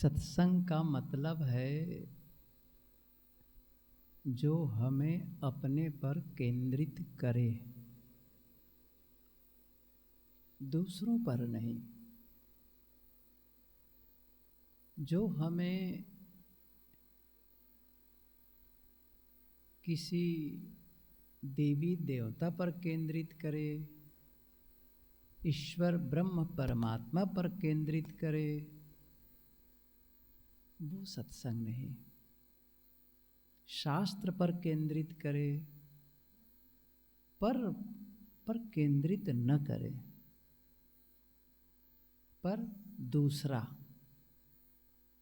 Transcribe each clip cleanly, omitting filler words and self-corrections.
सत्संग का मतलब है जो हमें अपने पर केंद्रित करे, दूसरों पर नहीं। जो हमें किसी देवी देवता पर केंद्रित करे, ईश्वर ब्रह्म परमात्मा पर केंद्रित करे, वो सत्संग नहीं। शास्त्र पर केंद्रित करे पर केंद्रित न करे, पर दूसरा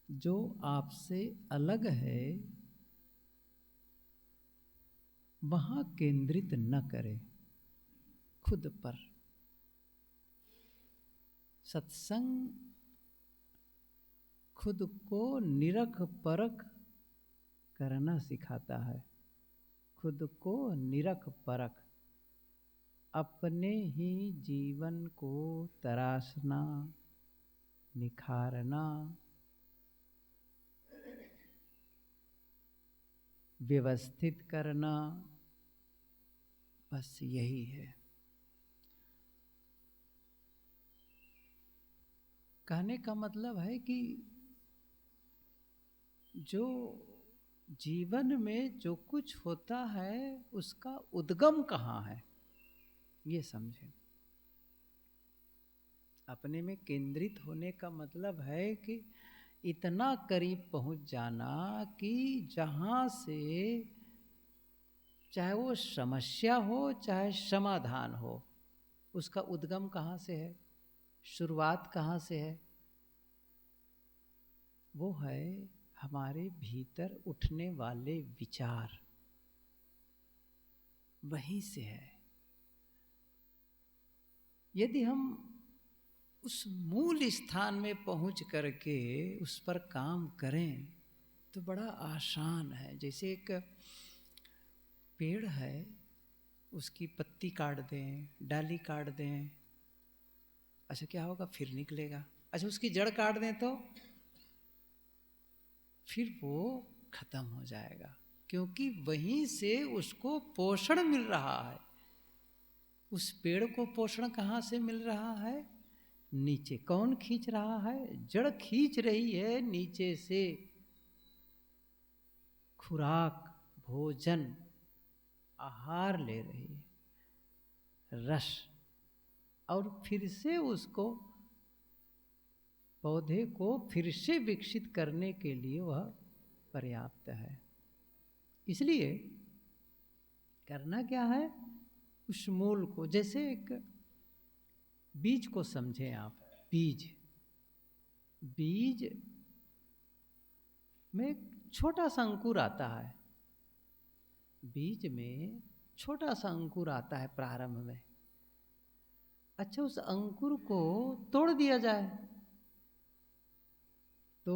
जो आपसे अलग है वहां केंद्रित न करे, खुद पर। सत्संग खुद को निरख परख करना सिखाता है। खुद को निरख परख, अपने ही जीवन को तराशना, निखारना, व्यवस्थित करना, बस यही है। कहने का मतलब है कि जो जीवन में जो कुछ होता है उसका उद्गम कहाँ है, ये समझें। अपने में केंद्रित होने का मतलब है कि इतना करीब पहुंच जाना कि जहां से चाहे वो समस्या हो चाहे समाधान हो, उसका उद्गम कहाँ से है, शुरुआत कहाँ से है? वो है हमारे भीतर उठने वाले विचार, वहीं से है। यदि हम उस मूल स्थान में पहुंच करके उस पर काम करें तो बड़ा आसान है। जैसे एक पेड़ है, उसकी पत्ती काट दें, डाली काट दें, अच्छा क्या होगा? फिर निकलेगा। अच्छा उसकी जड़ काट दें तो फिर वो खत्म हो जाएगा, क्योंकि वहीं से उसको पोषण मिल रहा है। उस पेड़ को पोषण कहाँ से मिल रहा है? नीचे। कौन खींच रहा है? जड़ खींच रही है नीचे से खुराक, भोजन, आहार ले रही है, रस, और फिर से उसको, पौधे को फिर से विकसित करने के लिए वह पर्याप्त है। इसलिए करना क्या है? उस मूल को, जैसे एक बीज को समझें आप। बीज में छोटा सा अंकुर आता है। बीज में छोटा सा अंकुर आता है प्रारंभ में। अच्छा उस अंकुर को तोड़ दिया जाए तो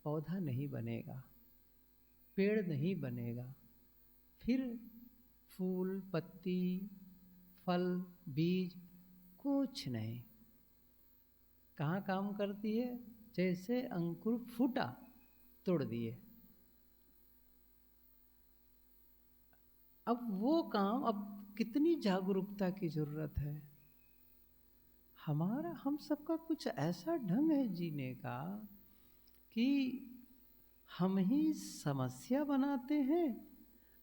पौधा नहीं बनेगा, पेड़ नहीं बनेगा। फिर फूल, पत्ती, फल, बीज कुछ नहीं। कहाँ काम करती है? जैसे अंकुर फूटा, तोड़ दिए। अब वो काम, अब कितनी जागरूकता की जरूरत है। हम सबका कुछ ऐसा ढंग है जीने का कि हम ही समस्या बनाते हैं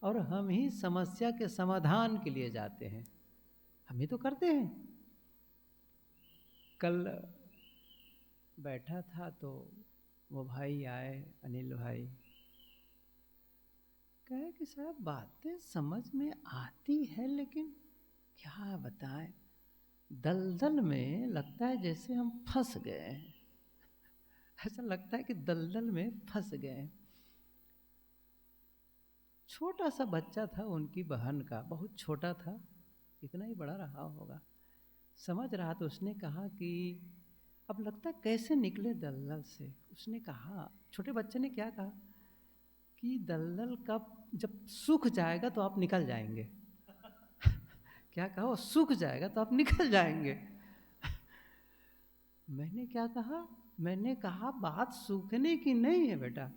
और हम ही समस्या के समाधान के लिए जाते हैं। हम ही तो करते हैं। कल बैठा था तो वो भाई आए, अनिल भाई, कहे कि साहब बातें समझ में आती है लेकिन क्या बताएं, दलदल में लगता है जैसे हम फंस गए हैं। ऐसा लगता है कि दलदल में फंस गए हैं। छोटा सा बच्चा था, उनकी बहन का, बहुत छोटा था, इतना ही बड़ा रहा होगा। समझ रहा तो उसने कहा कि अब लगता है कैसे निकले दलदल से। उसने कहा, छोटे बच्चे ने क्या कहा कि दलदल का जब सूख जाएगा तो आप निकल जाएंगे। क्या कहा? वो सूख जाएगा तो आप निकल जाएंगे। मैंने क्या कहा मैंने कहा बात सूखने की नहीं है बेटा,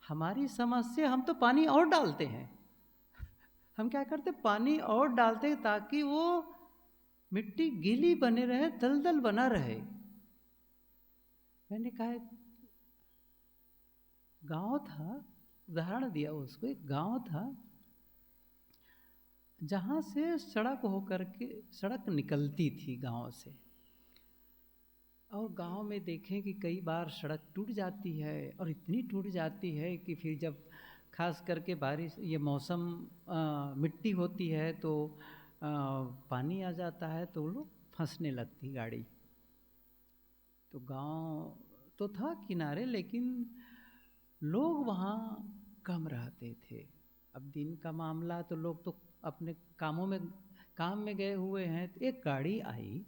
हमारी समस्या, हम तो पानी और डालते हैं। हम क्या करते, पानी और डालते हैं ताकि वो मिट्टी गीली बने रहे, दलदल बना रहे। मैंने कहा गांव था, उदाहरण दिया उसको, एक गांव था जहाँ से सड़क होकर के सड़क निकलती थी गांव से, और गांव में देखें कि कई बार सड़क टूट जाती है, और इतनी टूट जाती है कि फिर जब खास करके बारिश, ये मौसम मिट्टी होती है तो पानी आ जाता है तो लोग फंसने लगती गाड़ी। तो गांव तो था किनारे, लेकिन लोग वहाँ कम रहते थे। अब दिन का मामला तो लोग तो अपने काम में गए हुए हैं। तो एक गाड़ी आई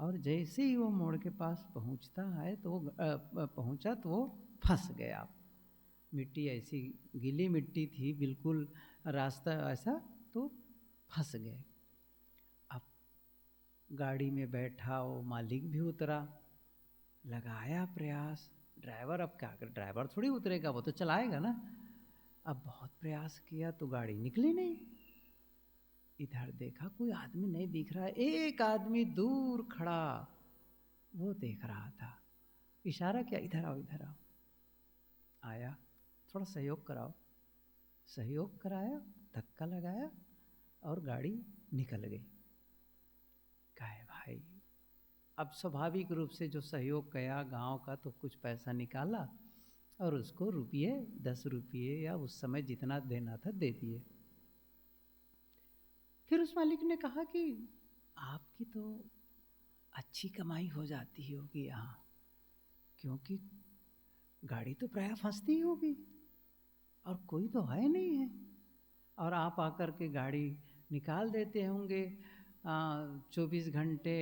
और जैसे ही वो मोड़ के पास पहुंचता है तो वो पहुंचा तो वो फंस गया। मिट्टी ऐसी गीली मिट्टी थी, बिल्कुल रास्ता ऐसा, तो फंस गए। अब गाड़ी में बैठा वो मालिक भी उतरा, लगाया प्रयास। ड्राइवर अब क्या कर, ड्राइवर थोड़ी उतरेगा, वो तो चलाएगा ना। अब बहुत प्रयास किया तो गाड़ी निकली नहीं। इधर देखा कोई आदमी नहीं दिख रहा है, एक आदमी दूर खड़ा वो देख रहा था। इशारा किया, इधर आओ इधर आओ। आया, थोड़ा सहयोग कराओ। सहयोग कराया, धक्का लगाया और गाड़ी निकल गई। कहे भाई, अब स्वाभाविक रूप से जो सहयोग किया गांव का, तो कुछ पैसा निकाला और उसको रुपये 10 रुपये या उस समय जितना देना था दे दिए। फिर उस मालिक ने कहा कि आपकी तो अच्छी कमाई हो जाती होगी यहाँ, क्योंकि गाड़ी तो प्रायः फंसती होगी और कोई तो है नहीं है, और आप आकर के गाड़ी निकाल देते होंगे। 24 घंटे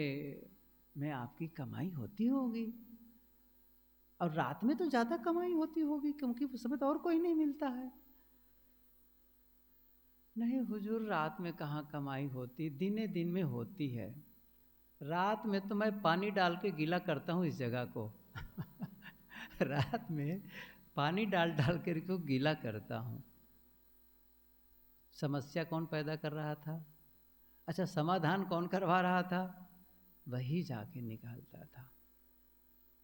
में आपकी कमाई होती होगी, और रात में तो ज़्यादा कमाई होती होगी क्योंकि उस समय तो और कोई नहीं मिलता है। नहीं हुजूर, रात में कहाँ कमाई होती, दिने दिन में होती है। रात में तो मैं पानी डाल के गीला करता हूँ इस जगह को रात में पानी डाल डाल कर को गीला करता हूँ। समस्या कौन पैदा कर रहा था? अच्छा, समाधान कौन करवा रहा था? वही जाके निकालता था।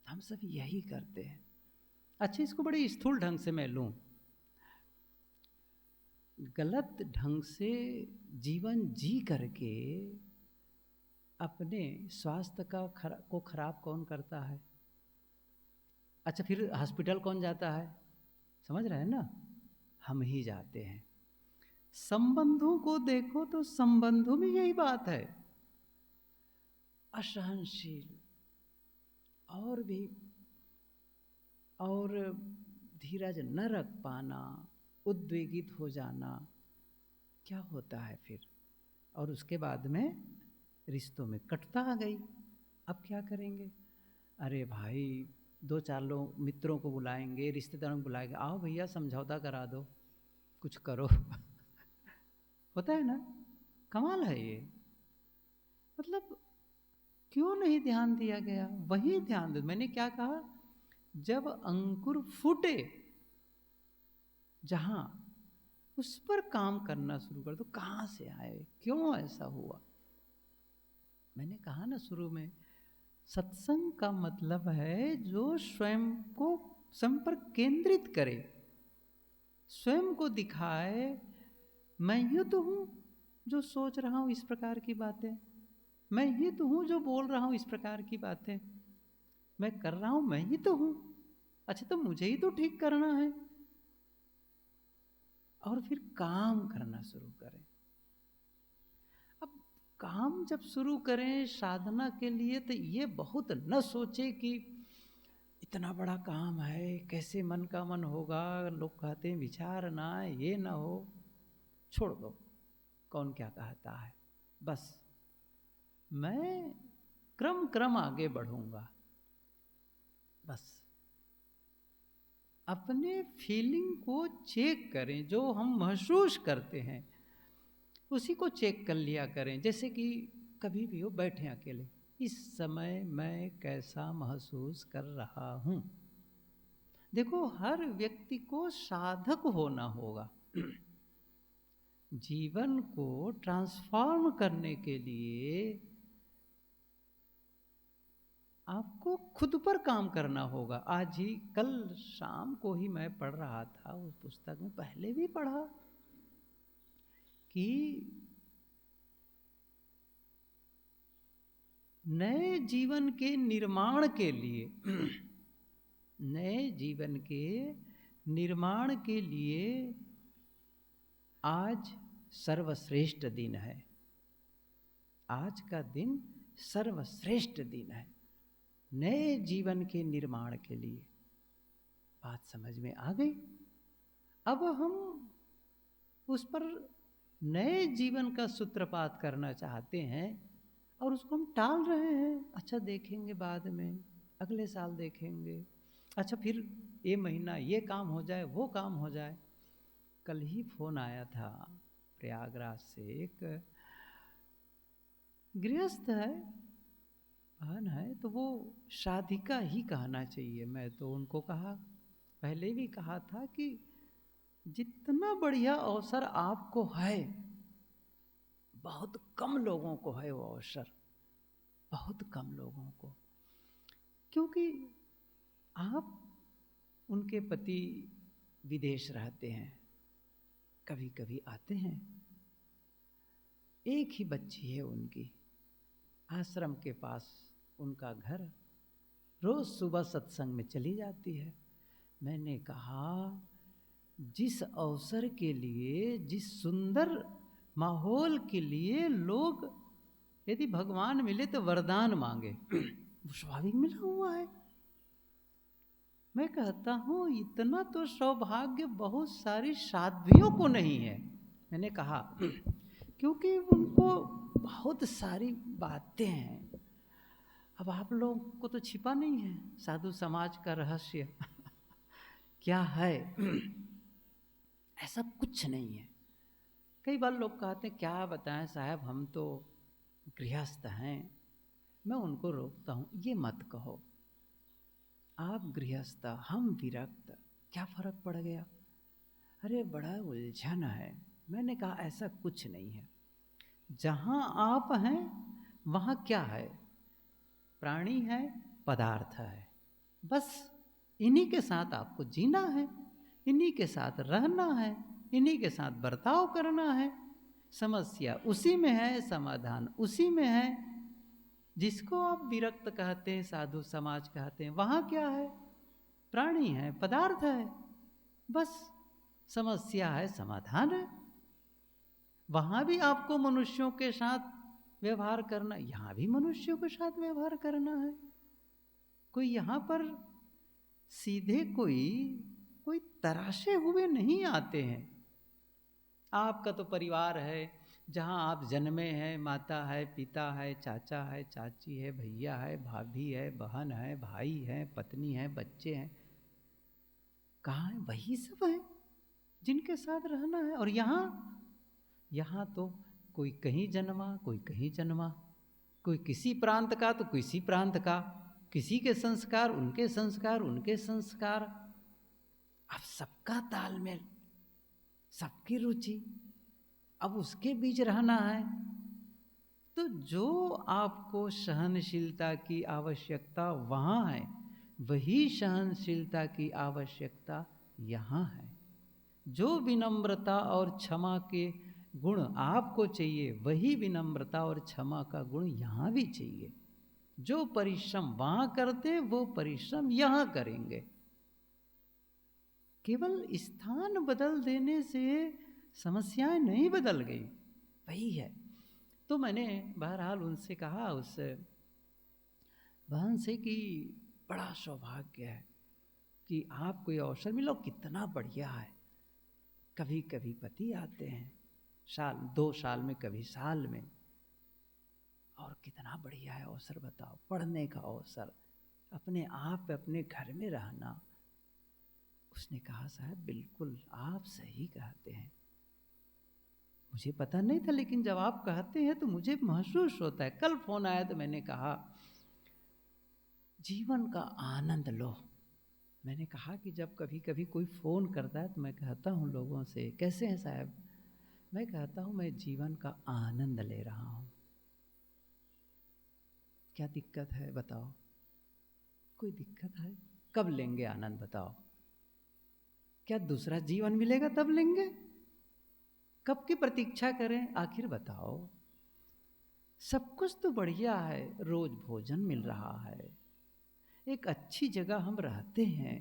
हम सब यही करते हैं। अच्छा, इसको बड़े स्थूल ढंग से मैं लूँ, गलत ढंग से जीवन जी करके अपने स्वास्थ्य को खराब कौन करता है? अच्छा, फिर हॉस्पिटल कौन जाता है? समझ रहे हैं ना, हम ही जाते हैं। संबंधों को देखो तो संबंधों में यही बात है। असहनशील और धीरज न रख पाना, उद्वेगित हो जाना, क्या होता है फिर? और उसके बाद में रिश्तों में कटता आ गई। अब क्या करेंगे? अरे भाई, 2-4 लोग मित्रों को बुलाएंगे, रिश्तेदारों को बुलाएंगे, आओ भैया समझौता करा दो, कुछ करो होता है ना, कमाल है ये। मतलब क्यों नहीं ध्यान दिया गया? वही ध्यान दो। मैंने क्या कहा, जब अंकुर फूटे जहां, उस पर काम करना शुरू कर दो। कहां से आए, क्यों ऐसा हुआ? मैंने कहा ना शुरू में, सत्संग का मतलब है जो स्वयं पर केंद्रित करे, स्वयं को दिखाए, मैं ही तो हूं जो सोच रहा हूं इस प्रकार की बातें, मैं ही तो हूं जो बोल रहा हूं इस प्रकार की बातें, मैं कर रहा हूं, मैं ही तो हूं। अच्छा, तो मुझे ही तो ठीक करना है। और फिर काम करना शुरू करें। अब काम जब शुरू करें साधना के लिए, तो ये बहुत न सोचे कि इतना बड़ा काम है, कैसे मन का मन होगा, लोग कहते हैं विचार ना, ये ना हो, छोड़ दो, कौन क्या कहता है। बस मैं क्रम आगे बढ़ूंगा। बस अपने फीलिंग को चेक करें, जो हम महसूस करते हैं उसी को चेक कर लिया करें। जैसे कि कभी भी हो बैठे अकेले, इस समय मैं कैसा महसूस कर रहा हूँ। देखो, हर व्यक्ति को साधक होना होगा। जीवन को ट्रांसफॉर्म करने के लिए आपको खुद पर काम करना होगा। आज ही, कल शाम को ही मैं पढ़ रहा था, उस पुस्तक में पहले भी पढ़ा कि नए जीवन के निर्माण के लिए नए जीवन के निर्माण के लिए आज सर्वश्रेष्ठ दिन है। आज का दिन सर्वश्रेष्ठ दिन है नए जीवन के निर्माण के लिए। बात समझ में आ गई? अब हम उस पर नए जीवन का सूत्रपात करना चाहते हैं और उसको हम टाल रहे हैं। अच्छा, देखेंगे बाद में, अगले साल देखेंगे, अच्छा फिर ये महीना ये काम हो जाए, वो काम हो जाए। कल ही फोन आया था प्रयागराज से, एक गृहस्थ है, बहन है, तो वो शादी का ही कहना चाहिए। मैं तो उनको कहा, पहले भी कहा था कि जितना बढ़िया अवसर आपको है, बहुत कम लोगों को है वो अवसर, बहुत कम लोगों को। क्योंकि आप, उनके पति विदेश रहते हैं, कभी कभी आते हैं, एक ही बच्ची है उनकी, आश्रम के पास उनका घर, रोज सुबह सत्संग में चली जाती है। मैंने कहा, जिस अवसर के लिए, जिस सुंदर माहौल के लिए लोग यदि भगवान मिले तो वरदान मांगे, वो स्वाभाविक मिला हुआ है। मैं कहता हूँ इतना तो सौभाग्य बहुत सारी साध्वियों को नहीं है। मैंने कहा क्योंकि उनको बहुत सारी बातें हैं। अब आप लोगों को तो छिपा नहीं है साधु समाज का रहस्य क्या है। ऐसा कुछ नहीं है। कई बार लोग कहते हैं क्या बताएं साहब, हम तो गृहस्थ हैं। मैं उनको रोकता हूँ, ये मत कहो। आप गृहस्थ, हम विरक्त, क्या फर्क पड़ गया? अरे बड़ा उलझन है। मैंने कहा ऐसा कुछ नहीं है। जहाँ आप हैं वहाँ क्या है? प्राणी है, पदार्थ है, बस इन्हीं के साथ आपको जीना है, इन्हीं के साथ रहना है, इन्हीं के साथ बर्ताव करना है। समस्या उसी में है, समाधान उसी में है। जिसको आप विरक्त कहते हैं, साधु समाज कहते हैं, वहाँ क्या है? प्राणी है, पदार्थ है, बस समस्या है, समाधान है। वहाँ भी आपको मनुष्यों के साथ व्यवहार करना, यहाँ भी मनुष्यों के साथ व्यवहार करना है। कोई यहाँ पर सीधे कोई तराशे हुए नहीं आते हैं। आपका तो परिवार है, जहाँ आप जन्मे हैं, माता है, पिता है, चाचा है, चाची है, भैया है, भाभी है, बहन है, भाई है, पत्नी है, बच्चे हैं। कहाँ है? वही सब है जिनके साथ रहना है। और यहाँ तो कोई कहीं जन्मा, कोई कहीं जन्मा, कोई किसी प्रांत का तो किसी प्रांत का, किसी के संस्कार, उनके संस्कार, उनके संस्कार। अब सबका तालमेल, सबकी रुचि, अब उसके बीच रहना है। तो जो आपको सहनशीलता की आवश्यकता वहाँ है, वही सहनशीलता की आवश्यकता यहाँ है। जो विनम्रता और क्षमा के गुण आपको चाहिए, वही विनम्रता और क्षमा का गुण यहाँ भी चाहिए। जो परिश्रम वहाँ करते, वो परिश्रम यहाँ करेंगे। केवल स्थान बदल देने से समस्याएं नहीं बदल गई, वही है। तो मैंने बहरहाल उनसे कहा, उस बहन से, कि बड़ा सौभाग्य है कि आपको ये अवसर मिला, कितना बढ़िया है। कभी कभी पति आते हैं, साल 2 साल में, कभी साल में, और कितना बढ़िया है अवसर, बताओ। पढ़ने का अवसर, अपने आप अपने घर में रहना। उसने कहा साहब बिल्कुल आप सही कहते हैं, मुझे पता नहीं था, लेकिन जब आप कहते हैं तो मुझे महसूस होता है। कल फोन आया तो मैंने कहा जीवन का आनंद लो। मैंने कहा कि जब कभी कभी कोई फ़ोन करता है तो मैं कहता हूँ लोगों से, कैसे हैं साहब? मैं कहता हूँ मैं जीवन का आनंद ले रहा हूँ। क्या दिक्कत है बताओ? कोई दिक्कत है? कब लेंगे आनंद बताओ? क्या दूसरा जीवन मिलेगा तब लेंगे? कब की प्रतीक्षा करें? आखिर बताओ। सब कुछ तो बढ़िया है, रोज भोजन मिल रहा है, एक अच्छी जगह हम रहते हैं,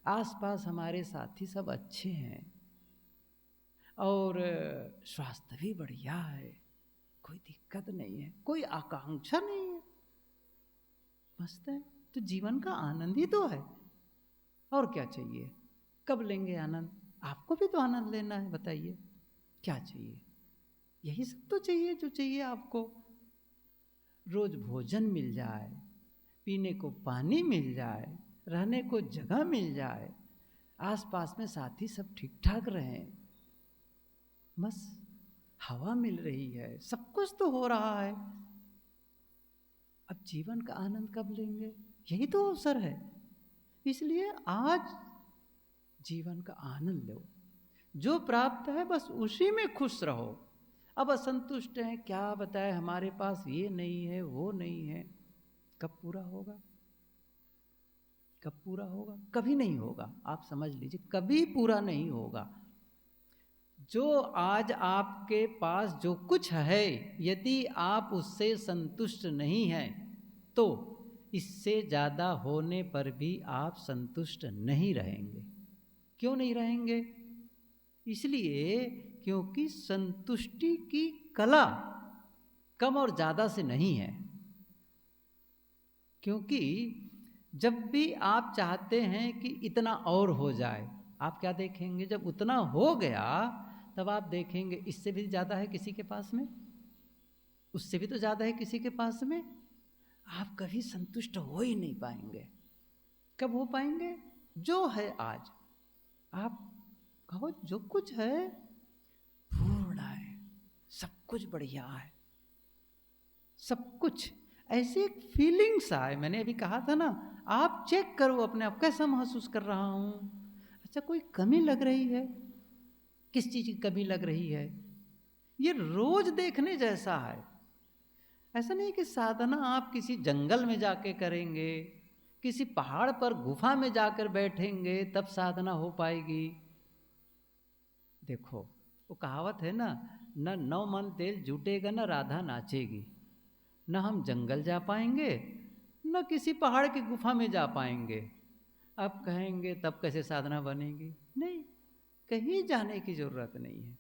आसपास हमारे साथी सब अच्छे हैं और स्वास्थ्य भी बढ़िया है, कोई दिक्कत नहीं है, कोई आकांक्षा नहीं है, मस्त है। तो जीवन का आनंद ही तो है, और क्या चाहिए? कब लेंगे आनंद? आपको भी तो आनंद लेना है, बताइए क्या चाहिए? यही सब तो चाहिए जो चाहिए आपको। रोज भोजन मिल जाए, पीने को पानी मिल जाए, रहने को जगह मिल जाए, आसपास में साथी सब ठीक ठाक रहें, बस हवा मिल रही है, सब कुछ तो हो रहा है। अब जीवन का आनंद कब लेंगे? यही तो अवसर है। इसलिए आज जीवन का आनंद लो। जो प्राप्त है बस उसी में खुश रहो। अब असंतुष्ट हैं, क्या बताए, हमारे पास ये नहीं है, वो नहीं है, कब पूरा होगा? कब पूरा होगा? कभी नहीं होगा। आप समझ लीजिए, कभी पूरा नहीं होगा। जो आज आपके पास जो कुछ है, यदि आप उससे संतुष्ट नहीं हैं तो इससे ज़्यादा होने पर भी आप संतुष्ट नहीं रहेंगे। क्यों नहीं रहेंगे? इसलिए क्योंकि संतुष्टि की कला कम और ज़्यादा से नहीं है। क्योंकि जब भी आप चाहते हैं कि इतना और हो जाए, आप क्या देखेंगे? जब उतना हो गया तब आप देखेंगे इससे भी ज़्यादा है किसी के पास में, उससे भी तो ज़्यादा है किसी के पास में। आप कभी संतुष्ट हो ही नहीं पाएंगे। कब हो पाएंगे? जो है आज, आप कहो जो कुछ है पूर्ण है, सब कुछ बढ़िया है, सब कुछ ऐसे एक फीलिंग्स आए। मैंने अभी कहा था ना, आप चेक करो अपने आप, कैसा महसूस कर रहा हूँ? अच्छा, कोई कमी लग रही है? किस चीज़ की कमी लग रही है? ये रोज देखने जैसा है। ऐसा नहीं कि साधना आप किसी जंगल में जाके करेंगे, किसी पहाड़ पर गुफा में जाकर बैठेंगे तब साधना हो पाएगी। देखो वो कहावत है ना, न 9 मन तेल जुटेगा न राधा नाचेगी। न हम जंगल जा पाएंगे, न किसी पहाड़ की गुफा में जा पाएंगे। अब कहेंगे तब कैसे साधना बनेगी? नहीं, कहीं जाने की जरूरत नहीं है,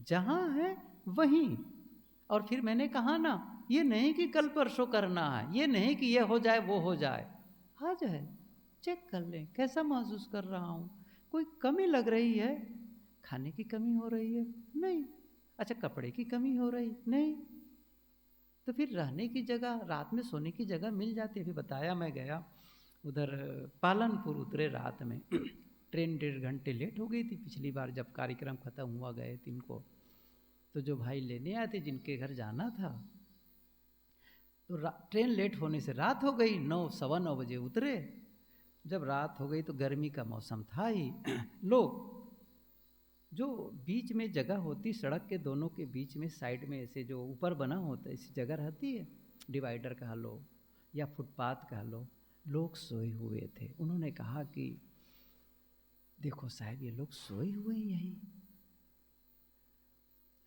जहाँ है वहीं। और फिर मैंने कहा ना, ये नहीं कि कल परसों करना है, ये नहीं कि ये हो जाए वो हो जाए, आज है, चेक कर लें कैसा महसूस कर रहा हूँ। कोई कमी लग रही है? खाने की कमी हो रही है? नहीं। अच्छा, कपड़े की कमी हो रही? नहीं। तो फिर रहने की जगह, रात में सोने की जगह मिल जाती है। अभी बताया, मैं गया उधर पालनपुर, उतरे रात में ट्रेन 1.5 घंटे लेट हो गई थी। पिछली बार जब कार्यक्रम ख़त्म हुआ गए थे इनको, तो जो भाई लेने आए थे जिनके घर जाना था, तो ट्रेन लेट होने से रात हो गई। 9, 9:15 बजे उतरे। जब रात हो गई तो गर्मी का मौसम था ही। लोग जो बीच में जगह होती, सड़क के दोनों के बीच में साइड में ऐसे जो ऊपर बना होता है, ऐसी जगह रहती है, डिवाइडर कह लो या फुटपाथ कह लो, लोग सोए हुए थे। उन्होंने कहा कि देखो साहब, ये लोग सोए हुए हैं यहीं।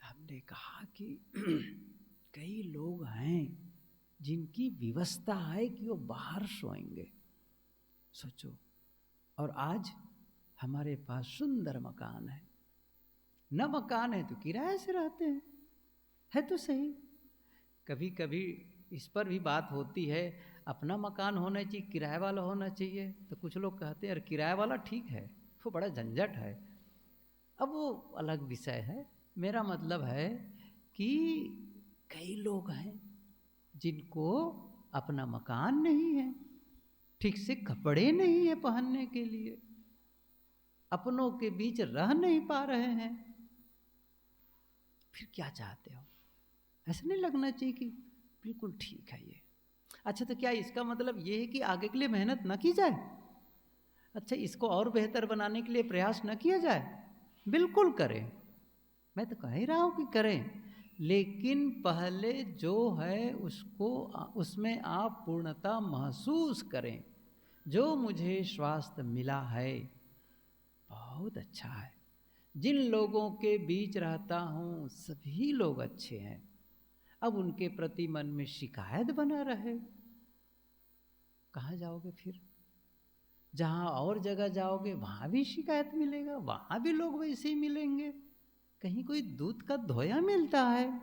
हमने कहा कि कई लोग हैं जिनकी व्यवस्था है कि वो बाहर सोएंगे, सोचो। और आज हमारे पास सुंदर मकान है, न मकान है तो किराए से रहते हैं, है तो सही। कभी कभी इस पर भी बात होती है, अपना मकान होना चाहिए, किराए वाला होना चाहिए। तो कुछ लोग कहते हैं अरे किराए वाला ठीक है, वो बड़ा झंझट है। अब वो अलग विषय है। मेरा मतलब है कि कई लोग हैं जिनको अपना मकान नहीं है, ठीक से कपड़े नहीं है पहनने के लिए, अपनों के बीच रह नहीं पा रहे हैं। फिर क्या चाहते हो? ऐसा नहीं लगना चाहिए कि बिल्कुल ठीक है ये, अच्छा, तो क्या इसका मतलब ये है कि आगे के लिए मेहनत न की जाए? अच्छा, इसको और बेहतर बनाने के लिए प्रयास न किया जाए? बिल्कुल करें, मैं तो कह ही रहा हूं कि करें, लेकिन पहले जो है उसको उसमें आप पूर्णता महसूस करें। जो मुझे स्वास्थ्य मिला है बहुत अच्छा है, जिन लोगों के बीच रहता हूं सभी लोग अच्छे हैं, अब उनके प्रति मन में शिकायत बना रहे, कहाँ जाओगे फिर? जहां और जगह जाओगे वहां भी शिकायत मिलेगा, वहां भी लोग वैसे ही मिलेंगे, कहीं कोई दूध का धोया मिलता है?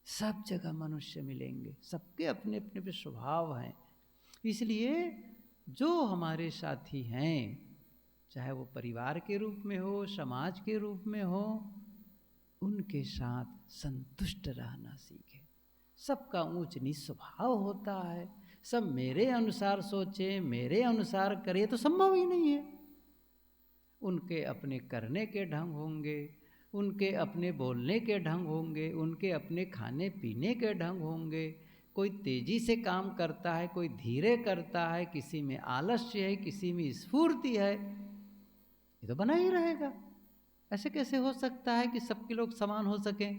सब जगह मनुष्य मिलेंगे, सबके अपने अपने पे स्वभाव हैं। इसलिए जो हमारे साथी हैं, चाहे वो परिवार के रूप में हो, समाज के रूप में हो, उनके साथ संतुष्ट रहना सीखें। सबका ऊंच नीच स्वभाव होता है, सब मेरे अनुसार सोचे, मेरे अनुसार करे तो संभव ही नहीं है। उनके अपने करने के ढंग होंगे, उनके अपने बोलने के ढंग होंगे, उनके अपने खाने पीने के ढंग होंगे। कोई तेजी से काम करता है, कोई धीरे करता है, किसी में आलस्य है, किसी में स्फूर्ति है, ये तो बना ही रहेगा। ऐसे कैसे हो सकता है कि सबके लोग समान हो सकें?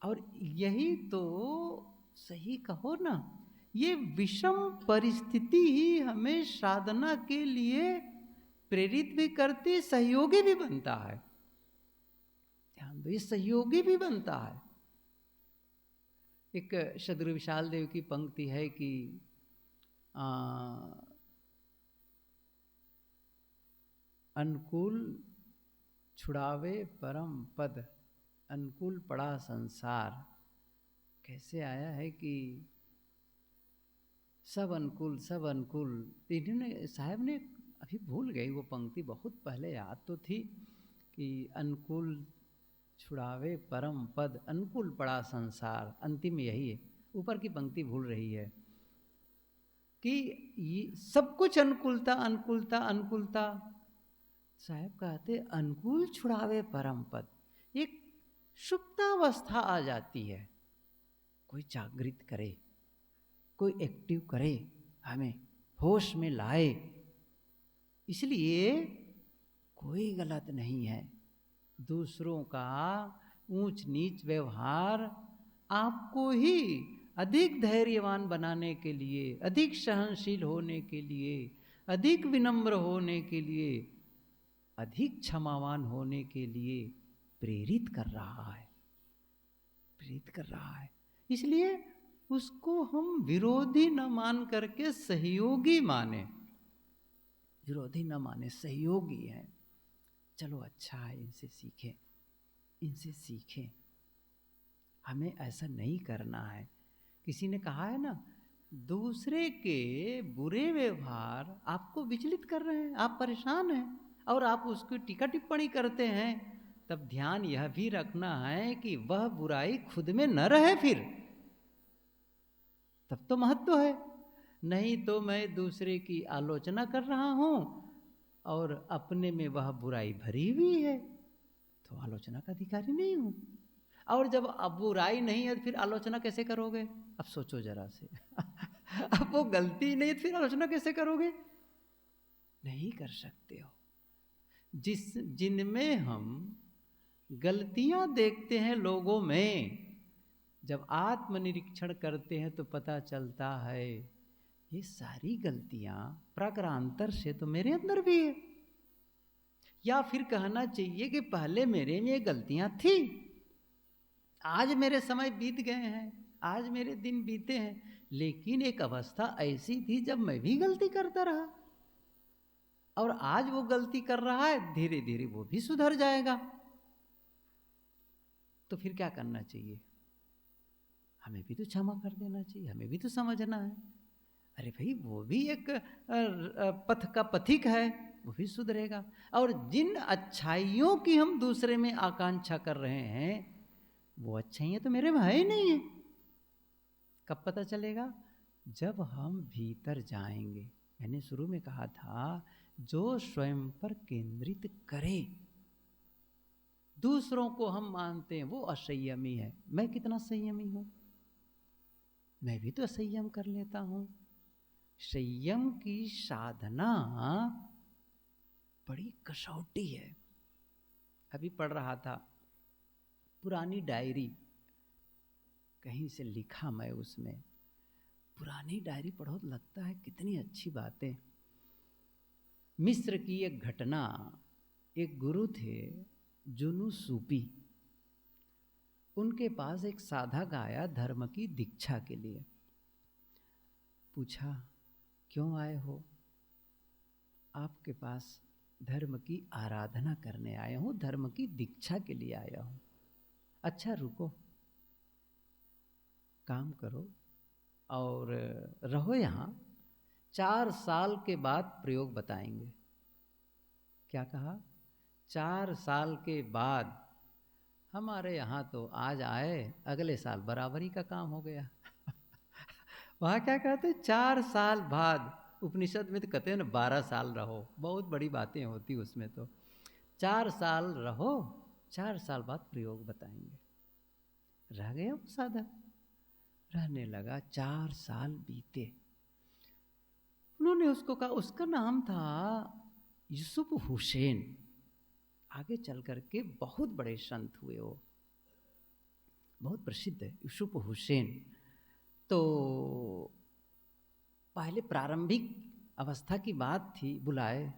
और यही तो सही कहो ना, ये विषम परिस्थिति ही हमें साधना के लिए प्रेरित भी करती, सहयोगी भी बनता है। ध्यान दो, ये सहयोगी भी बनता है। एक सदगुरु विशाल देव की पंक्ति है कि अनुकूल छुड़ावे परम पद, अनुकूल पड़ा संसार। कैसे आया है कि सब अनुकूल, सब अनुकूल। इन्होंने साहब ने, अभी भूल गई वो पंक्ति, बहुत पहले याद तो थी कि अनुकूल छुड़ावे परम पद, अनुकूल पड़ा संसार। अंतिम यही है, ऊपर की पंक्ति भूल रही है कि ये सब कुछ अनुकूलता अनुकूलता अनुकूलता। साहब कहते अनुकूल छुड़ावे परम पद, एक सुप्तावस्था आ जाती है, कोई जागृत करे, कोई एक्टिव करे, हमें होश में लाए। इसलिए कोई गलत नहीं है। दूसरों का ऊंच नीच व्यवहार आपको ही अधिक धैर्यवान बनाने के लिए, अधिक सहनशील होने के लिए, अधिक विनम्र होने के लिए, अधिक क्षमावान होने के लिए प्रेरित कर रहा है, प्रेरित कर रहा है। इसलिए उसको हम विरोधी न मान करके सहयोगी माने, विरोधी न माने, सहयोगी है। चलो अच्छा है, इनसे सीखें, इनसे सीखें। हमें ऐसा नहीं करना है। किसी ने कहा है ना, दूसरे के बुरे व्यवहार आपको विचलित कर रहे हैं, आप परेशान हैं और आप उसकी टीका टिप्पणी करते हैं, तब ध्यान यह भी रखना है कि वह बुराई खुद में न रहे, फिर तब तो महत्व है। नहीं तो मैं दूसरे की आलोचना कर रहा हूं और अपने में वह बुराई भरी हुई है, तो आलोचना का अधिकारी नहीं हूं। और जब अब बुराई नहीं है तो फिर आलोचना कैसे करोगे? अब सोचो जरा से अब वो गलती नहीं तो फिर आलोचना कैसे करोगे? नहीं कर सकते हो। जिनमें हम गलतियां देखते हैं लोगों में, जब आत्मनिरीक्षण करते हैं तो पता चलता है ये सारी गलतियां प्राक्रांतर से तो मेरे अंदर भी है। या फिर कहना चाहिए कि पहले मेरे में ये गलतियां थी, आज मेरे समय बीत गए हैं, आज मेरे दिन बीते हैं, लेकिन एक अवस्था ऐसी थी जब मैं भी गलती करता रहा, और आज वो गलती कर रहा है, धीरे धीरे वो भी सुधर जाएगा। तो फिर क्या करना चाहिए? हमें भी तो क्षमा कर देना चाहिए, हमें भी तो समझना है, अरे भाई वो भी एक पथ का पथिक है, वो भी सुधरेगा। और जिन अच्छाइयों की हम दूसरे में आकांक्षा कर रहे हैं, वो अच्छाइयाँ तो मेरे में है ही नहीं है। कब पता चलेगा? जब हम भीतर जाएंगे। मैंने शुरू में कहा था, जो स्वयं पर केंद्रित करे। दूसरों को हम मानते हैं वो असंयमी है, मैं कितना संयमी हूं, मैं भी तो संयम कर लेता हूँ। संयम की साधना बड़ी कसौटी है। अभी पढ़ रहा था पुरानी डायरी, कहीं से लिखा मैं उसमें, पुरानी डायरी पढ़ो तो लगता है कितनी अच्छी बातें। मिस्र की एक घटना, एक गुरु थे जुनू सूपी, उनके पास एक साधक आया धर्म की दीक्षा के लिए। पूछा, क्यों आए हो? आपके पास धर्म की आराधना करने आया हूँ, धर्म की दीक्षा के लिए आया हूँ। अच्छा रुको, काम करो और रहो यहाँ, 4 साल के बाद प्रयोग बताएंगे। क्या कहा? 4 साल के बाद। हमारे यहाँ तो आज आए, अगले साल बराबरी का काम हो गया। वहाँ क्या कहते? 4 साल बाद। उपनिषद में तो कहते हैं ना 12 साल रहो, बहुत बड़ी बातें होती उसमें। तो 4 साल रहो, 4 साल बाद प्रयोग बताएंगे। रह गया वो साधक, रहने लगा। 4 साल बीते। उन्होंने उसको कहा, उसका नाम था यूसुफ हुसैन। आगे चल करके बहुत बड़े संत हुए, वो बहुत प्रसिद्ध है यूसुफ हुसैन। तो पहले प्रारंभिक अवस्था की बात थी, बुलाए,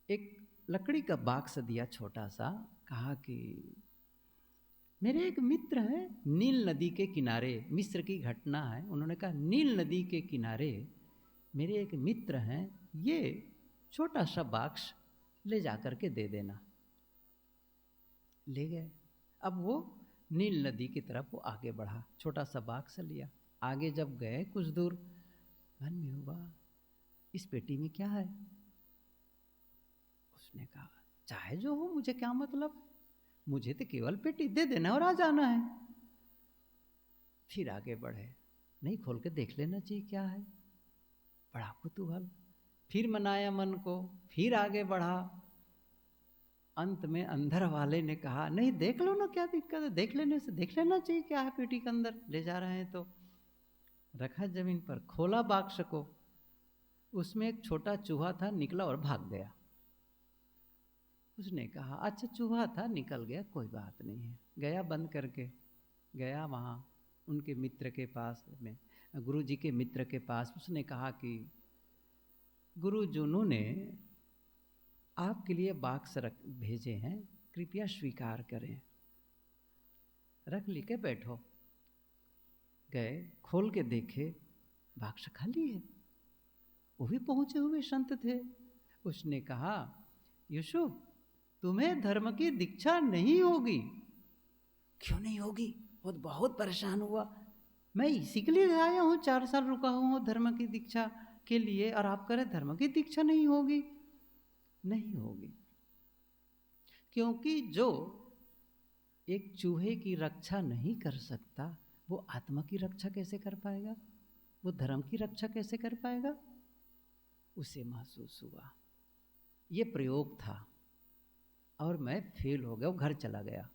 एक लकड़ी का बाक्स दिया छोटा सा, कहा कि मेरे एक मित्र हैं नील नदी के किनारे, मिस्र की घटना है। उन्होंने कहा नील नदी के किनारे मेरे एक मित्र हैं, ये छोटा सा बाक्स ले जा कर के दे देना। ले गए। अब वो नील नदी की तरफ वो आगे बढ़ा, छोटा सा बाक्स लिया। आगे जब गए कुछ दूर, मन में हुआ इस पेटी में क्या है? उसने कहा, चाहे जो हो, मुझे क्या मतलब, मुझे तो केवल पेटी दे देना और आ जाना है। फिर आगे बढ़े, नहीं खोल के देख लेना चाहिए क्या है, बड़ा कुतूहल। फिर मनाया मन को, फिर आगे बढ़ा। अंत में अंदर वाले ने कहा, नहीं देख लो ना, क्या दिक्कत है, देख लेने से, देख लेना चाहिए क्या है पेटी के अंदर, ले जा रहे हैं तो। रखा जमीन पर, खोला बाक्स को, उसमें एक छोटा चूहा था, निकला और भाग गया। उसने कहा, अच्छा चूहा था, निकल गया, कोई बात नहीं है। गया बंद करके, गया वहाँ उनके मित्र के पास में, गुरु जी के मित्र के पास। उसने कहा कि गुरु जुनू ने आपके लिए बाक्स रख भेजे हैं, कृपया स्वीकार करें, रख ली के बैठो। गए, खोल के देखे, बाक्स खाली है। वो भी पहुंचे हुए संत थे। उसने कहा, यूसुफ तुम्हें धर्म की दीक्षा नहीं होगी। क्यों नहीं होगी? वो तो बहुत परेशान हुआ, मैं इसी के लिए आया हूँ, 4 साल रुका हूँ धर्म की दीक्षा के लिए, और आप कह रहे धर्म की दीक्षा नहीं होगी। नहीं होगी, क्योंकि जो एक चूहे की रक्षा नहीं कर सकता, वो आत्मा की रक्षा कैसे कर पाएगा? वो धर्म की रक्षा कैसे कर पाएगा? उसे महसूस हुआ ये प्रयोग था, और मैं फेल हो गया, वो घर चला गया।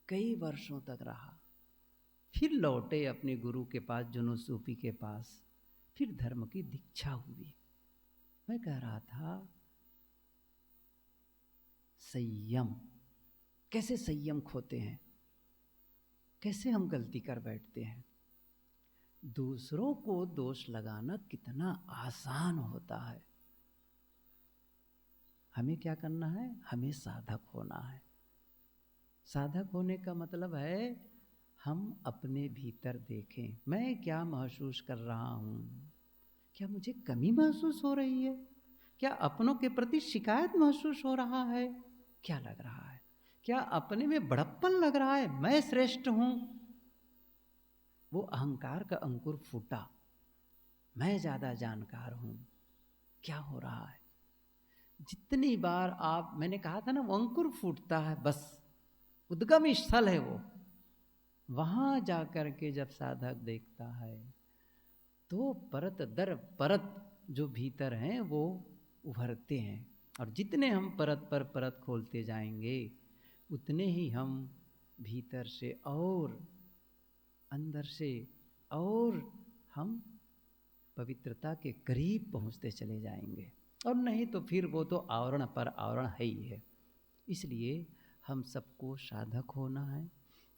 कई वर्षों तक रहा, फिर लौटे अपने गुरु के पास, जुनू सूफी के पास, फिर धर्म की दीक्षा हुई। मैं कह रहा था संयम, कैसे संयम खोते हैं, कैसे हम गलती कर बैठते हैं। दूसरों को दोष लगाना कितना आसान होता है। हमें क्या करना है? हमें साधक होना है। साधक होने का मतलब है हम अपने भीतर देखें, मैं क्या महसूस कर रहा हूँ, क्या मुझे कमी महसूस हो रही है, क्या अपनों के प्रति शिकायत महसूस हो रहा है, क्या लग रहा है, क्या अपने में बड़प्पन लग रहा है, मैं श्रेष्ठ हूँ, वो अहंकार का अंकुर फूटा, मैं ज्यादा जानकार हूँ, क्या हो रहा है। जितनी बार आप, मैंने कहा था ना, वो अंकुर फूटता है, बस उद्गम स्थल है वो। वहां जाकर के जब साधक देखता है तो परत दर परत जो भीतर हैं वो उभरते हैं, और जितने हम परत पर परत खोलते जाएंगे उतने ही हम भीतर से और अंदर से, और हम पवित्रता के करीब पहुंचते चले जाएंगे। और नहीं तो फिर वो तो आवरण पर आवरण है ही है। इसलिए हम सबको साधक होना है,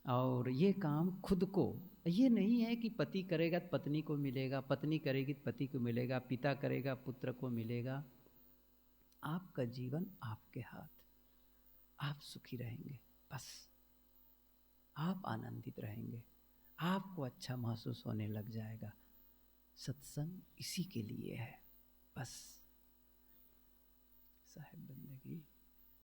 और ये काम खुद को, ये नहीं है कि पति करेगा तो पत्नी को मिलेगा, पत्नी करेगी तो पति को मिलेगा, पिता करेगा पुत्र को मिलेगा। आपका जीवन आपके हाथ, आप सुखी रहेंगे, बस आप आनंदित रहेंगे, आपको अच्छा महसूस होने लग जाएगा। सत्संग इसी के लिए है, बस। साहिब बंदगी।